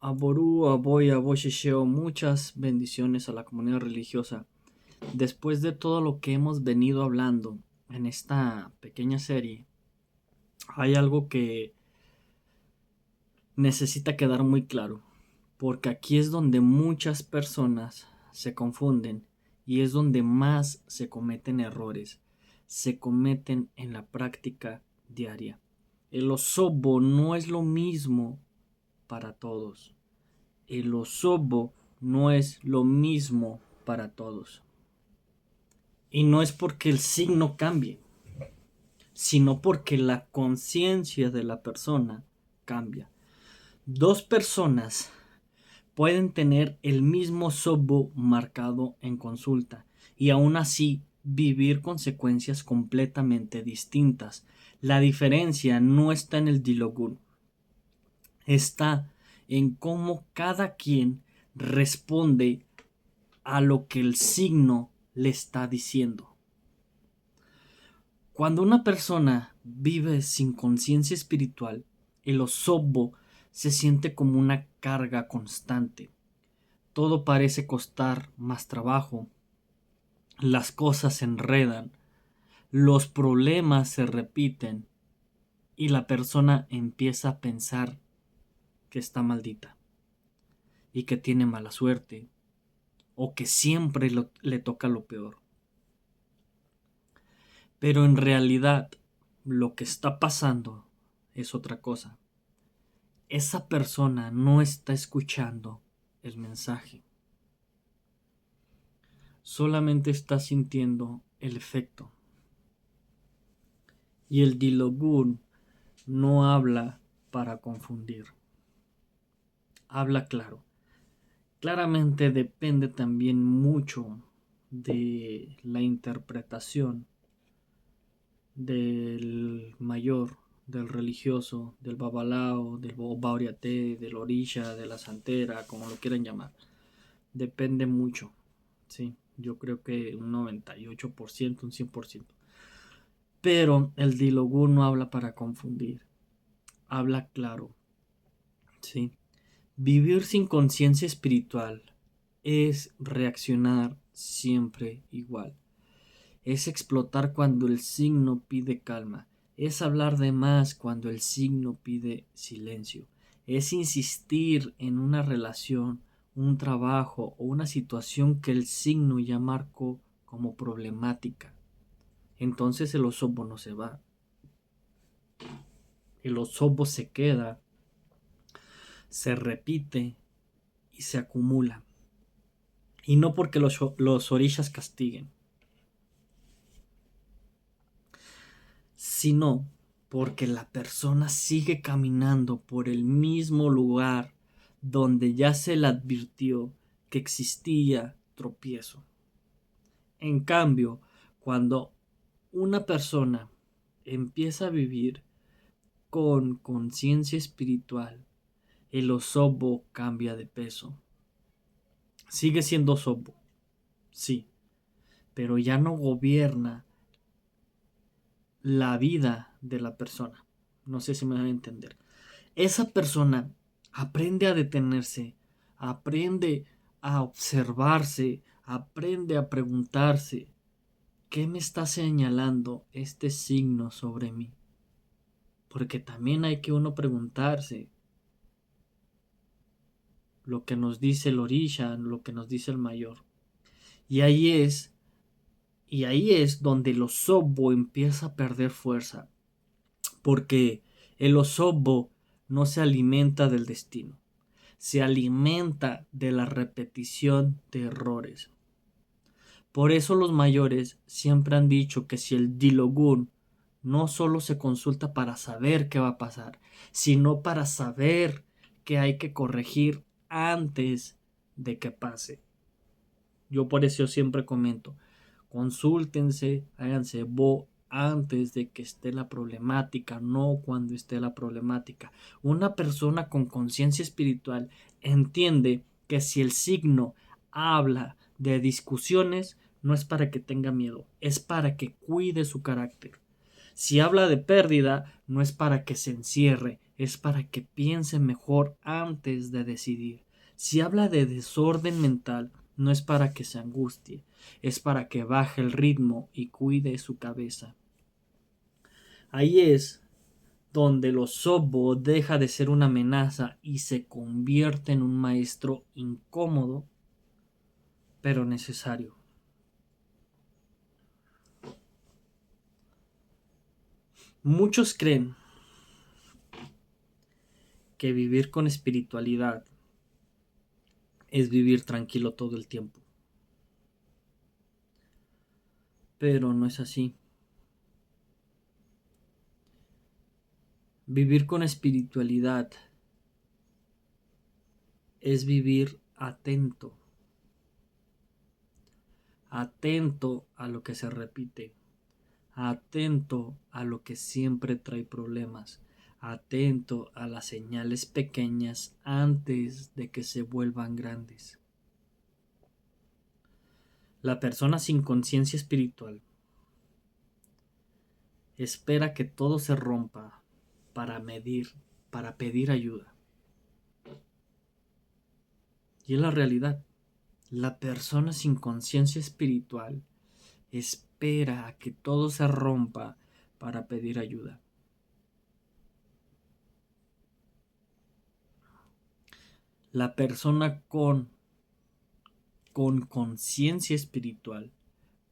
Aború, Aboy, Aboshisheo, muchas bendiciones a la comunidad religiosa. Después de todo lo que hemos venido hablando en esta pequeña serie, hay algo que necesita quedar muy claro, porque aquí es donde muchas personas se confunden y es donde más se cometen errores, se cometen en la práctica diaria. El osobo no es lo mismo para todos. El osobo no es lo mismo para todos. Y no es porque el signo cambie, sino porque la conciencia de la persona cambia. Dos personas pueden tener el mismo osobo marcado en consulta y aún así vivir consecuencias completamente distintas. La diferencia no está en el dilogur, está en cómo cada quien responde a lo que el signo le está diciendo. Cuando una persona vive sin conciencia espiritual, el osobo se siente como una carga constante. Todo parece costar más trabajo, las cosas se enredan, los problemas se repiten y la persona empieza a pensar que está maldita y que tiene mala suerte o que siempre le toca lo peor. Pero en realidad lo que está pasando es otra cosa. Esa persona no está escuchando el mensaje. Solamente está sintiendo el efecto. Y el dilogun no habla para confundir. Habla claro. Claramente depende también mucho de la interpretación del mayor, del religioso, del babalao, del bauriate, del orisha, de la santera, como lo quieran llamar. Depende mucho, sí, yo creo que un 98%, un 100%. Pero el dilogur no habla para confundir, habla claro, sí. Vivir sin conciencia espiritual es reaccionar siempre igual. Es explotar cuando el signo pide calma. Es hablar de más cuando el signo pide silencio. Es insistir en una relación, un trabajo o una situación que el signo ya marcó como problemática. Entonces el osobo no se va. El osobo se queda, se repite y se acumula. Y no porque los orishas castiguen, sino porque la persona sigue caminando por el mismo lugar donde ya se le advirtió que existía tropiezo. En cambio, cuando una persona empieza a vivir con conciencia espiritual, el osobo cambia de peso. Sigue siendo osobo, sí, pero ya no gobierna la vida de la persona. No sé si me van a entender. Esa persona aprende a detenerse, aprende a observarse, aprende a preguntarse, ¿qué me está señalando este signo sobre mí? Porque también hay que uno preguntarse lo que nos dice el orisha, lo que nos dice el mayor. Y ahí es donde el osobo empieza a perder fuerza, porque el osobo no se alimenta del destino, se alimenta de la repetición de errores. Por eso los mayores siempre han dicho que si el dilogun no solo se consulta para saber qué va a pasar, sino para saber que hay que corregir antes de que pase. Yo por eso siempre comento, consúltense, háganse bo antes de que esté la problemática, no cuando esté la problemática. Una persona con conciencia espiritual entiende que si el signo habla de discusiones, no es para que tenga miedo, es para que cuide su carácter. Si habla de pérdida, no es para que se encierre, es para que piense mejor antes de decidir. Si habla de desorden mental, no es para que se angustie, es para que baje el ritmo y cuide su cabeza. Ahí es donde el Osobo deja de ser una amenaza y se convierte en un maestro incómodo, pero necesario. Muchos creen que vivir con espiritualidad es vivir tranquilo todo el tiempo, pero no es así. Vivir con espiritualidad es vivir atento, atento a lo que se repite, atento a lo que siempre trae problemas, atento a las señales pequeñas antes de que se vuelvan grandes. La persona sin conciencia espiritual espera que todo se rompa para pedir ayuda. Y es la realidad. La persona sin conciencia espiritual espera a que todo se rompa para pedir ayuda. La persona con conciencia espiritual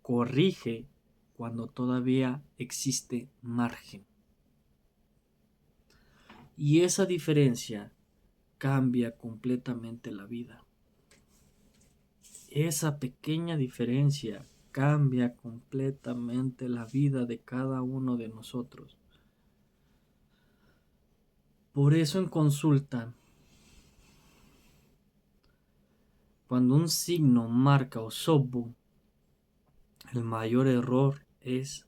corrige cuando todavía existe margen. Y esa diferencia cambia completamente la vida. Esa pequeña diferencia cambia completamente la vida de cada uno de nosotros. Por eso en consulta, cuando un signo marca Osobo, el mayor error es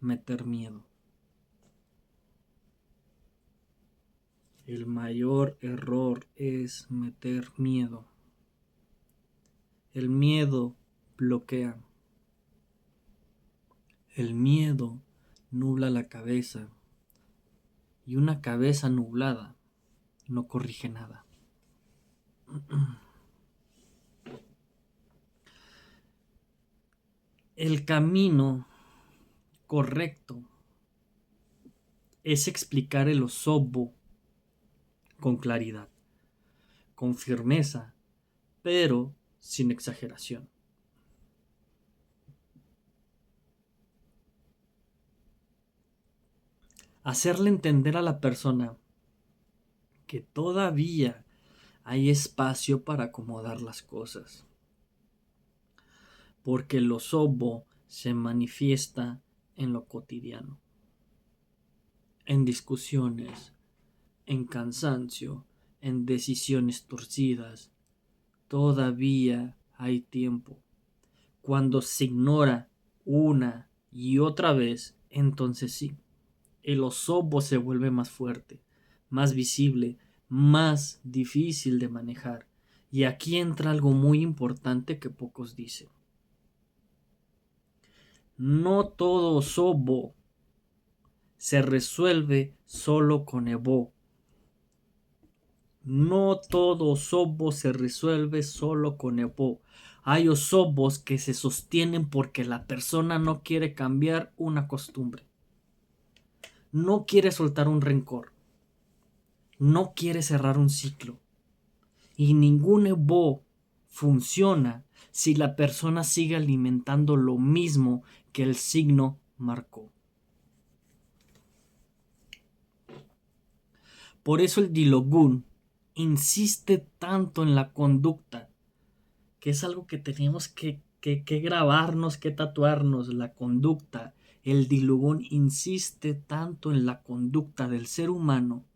meter miedo. El mayor error es meter miedo. El miedo bloquea. El miedo nubla la cabeza. Y una cabeza nublada no corrige nada. El camino correcto es explicar el Osobo con claridad, con firmeza, pero sin exageración. Hacerle entender a la persona que todavía hay espacio para acomodar las cosas, porque el Osobo se manifiesta en lo cotidiano, en discusiones, en cansancio, en decisiones torcidas. Todavía hay tiempo. Cuando se ignora una y otra vez, entonces sí, el Osobo se vuelve más fuerte, más visible, más difícil de manejar. Y aquí entra algo muy importante que pocos dicen. No todo Osobo se resuelve solo con Ebo. No todo Osobo se resuelve solo con Ebo. Hay Osobos que se sostienen porque la persona no quiere cambiar una costumbre. No quiere soltar un rencor. No quiere cerrar un ciclo. Y ningún Ebo funciona si la persona sigue alimentando lo mismo que el signo marcó. Por eso el Dilogun insiste tanto en la conducta, que es algo que tenemos que grabarnos, que tatuarnos, la conducta. El Dilogun insiste tanto en la conducta del ser humano,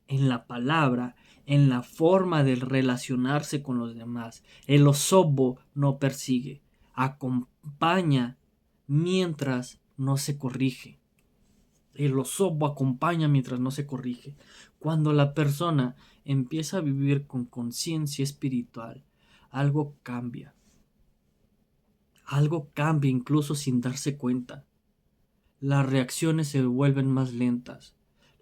en la palabra, en la forma de relacionarse con los demás. El Osobo no persigue, acompaña mientras no se corrige. El Osobo acompaña mientras no se corrige. Cuando la persona empieza a vivir con conciencia espiritual, algo cambia. Algo cambia incluso sin darse cuenta. Las reacciones se vuelven más lentas.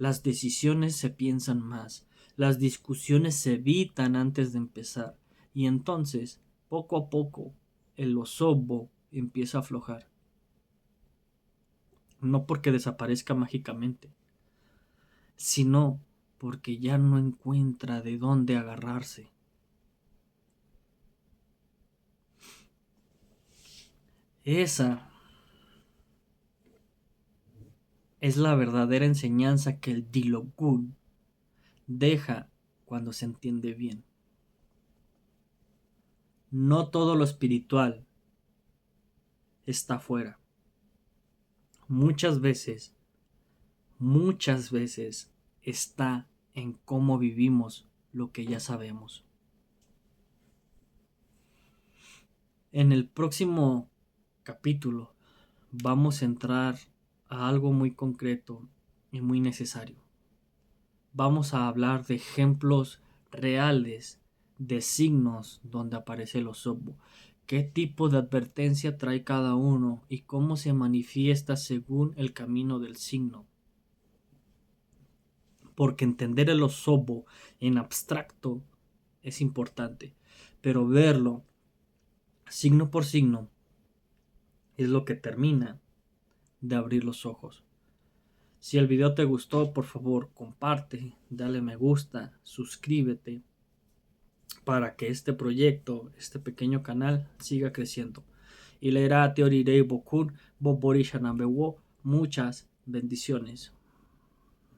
Las decisiones se piensan más, las discusiones se evitan antes de empezar, y entonces, poco a poco, el osobo empieza a aflojar. No porque desaparezca mágicamente, sino porque ya no encuentra de dónde agarrarse. Esa es la verdadera enseñanza que el Dilogun deja cuando se entiende bien. No todo lo espiritual está afuera. Muchas veces está en cómo vivimos lo que ya sabemos. En el próximo capítulo vamos a entrar a algo muy concreto y muy necesario. Vamos a hablar de ejemplos reales de signos donde aparece el osobo, qué tipo de advertencia trae cada uno y cómo se manifiesta según el camino del signo. Porque entender el osobo en abstracto es importante, pero verlo signo por signo es lo que termina de abrir los ojos. Si el video te gustó, por favor, comparte, dale me gusta, suscríbete para que este proyecto, este pequeño canal, siga creciendo. Y leerá Teorirei Bokun, Bobori Shanabewo. Muchas bendiciones.